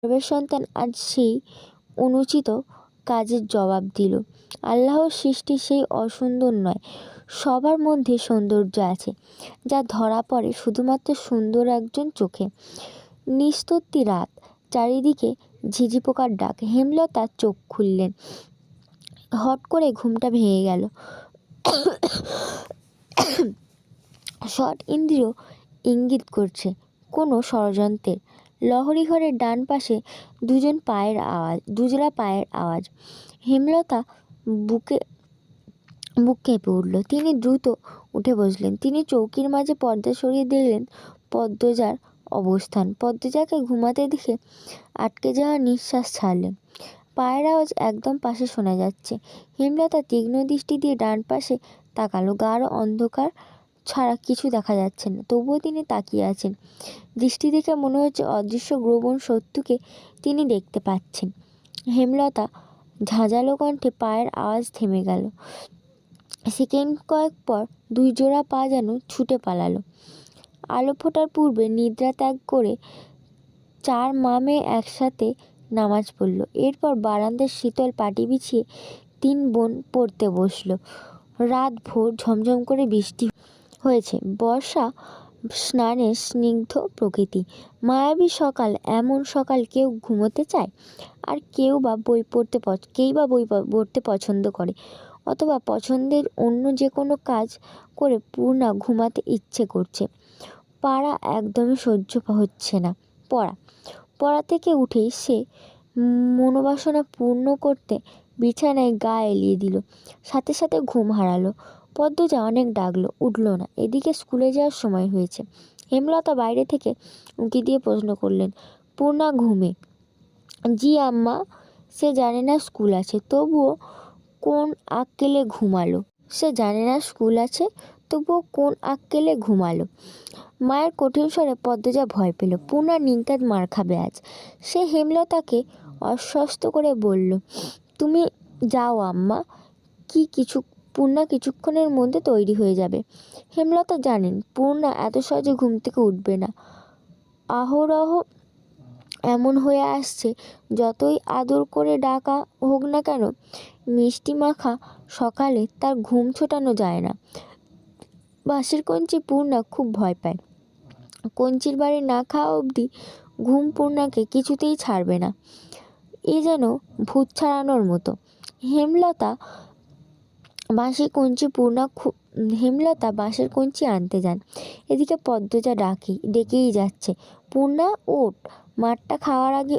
গর্ভের সন্তান আজ সেই অনুচিত কাজের জবাব দিল। আল্লাহর সৃষ্টি সেই অসুন্দর নয়, সবার মধ্যে সৌন্দর্য আছে, যা ধরা পড়ে শুধুমাত্র সুন্দর একজন চোখে। নিস্তব্ধ রাত, চারিদিকে ঝিঝি পোকার ডাক। হেমলতা চোখ খুললেন। হট করে ঘুমটা ভেঙে গেল। শট ইন্দ্রিয় ইঙ্গিত করছে কোনো ষড়যন্ত্রের। লহরী ঘরের ডান পাশে দুজোড়া পায়ের আওয়াজ। হেমলতা বুক কেঁপে উঠল। তিনি দ্রুত উঠে বসলেন। তিনি চৌকির মাঝে পর্দা সরিয়ে দেখলেন পদ্মজার অবস্থান। পদ্মজাকে ঘুমাতে দেখে আটকে যাওয়া নিঃশ্বাস ছাড়লেন। পায়ের আওয়াজ একদম পাশে শোনা যাচ্ছে। হেমলতা তীক্ষ্ণ দৃষ্টি দিয়ে ডান পাশে তাকালো। গাঢ় অন্ধকার ছাড়া কিছু দেখা যাচ্ছে না, তবুও তিনি তাকিয়ে আছেন। দৃষ্টি দেখে মনে হচ্ছে অদৃশ্য গ্রবণ শত্রুকে তিনি দেখতে পাচ্ছেন। হেমলতা ঝাঁঝালো কণ্ঠে পায়ের আওয়াজ থেমে গেল। সেকেন্ড কয়েক পর দুই জোড়া পা যেন ছুটে পালালো। আলো ফোটার পূর্বে নিদ্রা ত্যাগ করে 4 মা মেয়ে একসাথে নামাজ পড়ল। এরপর বারান্দার শীতল পাটি বিছিয়ে 3 বোন পড়তে বসল। রাত ভোর, ঝমঝম করে বৃষ্টি হয়েছে। বর্ষা স্নানের স্নিগ্ধ প্রকৃতি, মায়াবী সকাল। এমন সকাল কেউ ঘুমোতে চায়, আর কেই বা বই পড়তে পছন্দ করে, অথবা পছন্দের অন্য যে কোনো কাজ করে পূর্ণা ঘুমাতে ইচ্ছে করছে। পাড়া একদমই সহ্য হচ্ছে না। পড়া থেকে উঠেই সে মনোবাসনা পূর্ণ করতে বিছানায় গা এলিয়ে দিল। সাথে সাথে ঘুম হারালো। পদ্মজা অনেক ডাকলো, উঠল না। এদিকে স্কুলে যাওয়ার সময় হয়েছে। হেমলতা বাইরে থেকে উঁকি দিয়ে প্রশ্ন করলেন, পূর্ণা ঘুমে? জি আম্মা। সে জানে না স্কুল আছে, তবুও কোন আক্কেলে ঘুমালো? মায়ের কঠিন স্বরে পদ্মজা ভয় পেল। পূর্ণা নির্ঘাত মার খাবে আজ। সে হেমলতাকে আশ্বস্ত করে বলল, তুমি যাও আম্মা। পূর্ণা কিছুক্ষণের মধ্যে তৈরি হয়ে যাবে। হেমলতা জানেন পূর্ণা এত সহজে ঘুম থেকে উঠবে না। অহরহ এমন হয়ে আসছে, যতই আদর করে ডাকা হোক না কেন, মিষ্টি মাখা সকালে তার ঘুম ছোটানো যায় না। বাঁশের কঞ্চি পূর্ণা খুব ভয় পায়। কঞ্চির বাড়ি না খাওয়া অবধি ঘুম পূর্ণাকে কিছুতেই ছাড়বে না। এ যেন ভূত ছাড়ানোর মতো। হেমলতা বাঁশের কঞ্চি আনতে যান। এদিকে পদ্মজা ডেকেই যাচ্ছে, পূর্ণা ওঠ, মারটা খাওয়ার আগে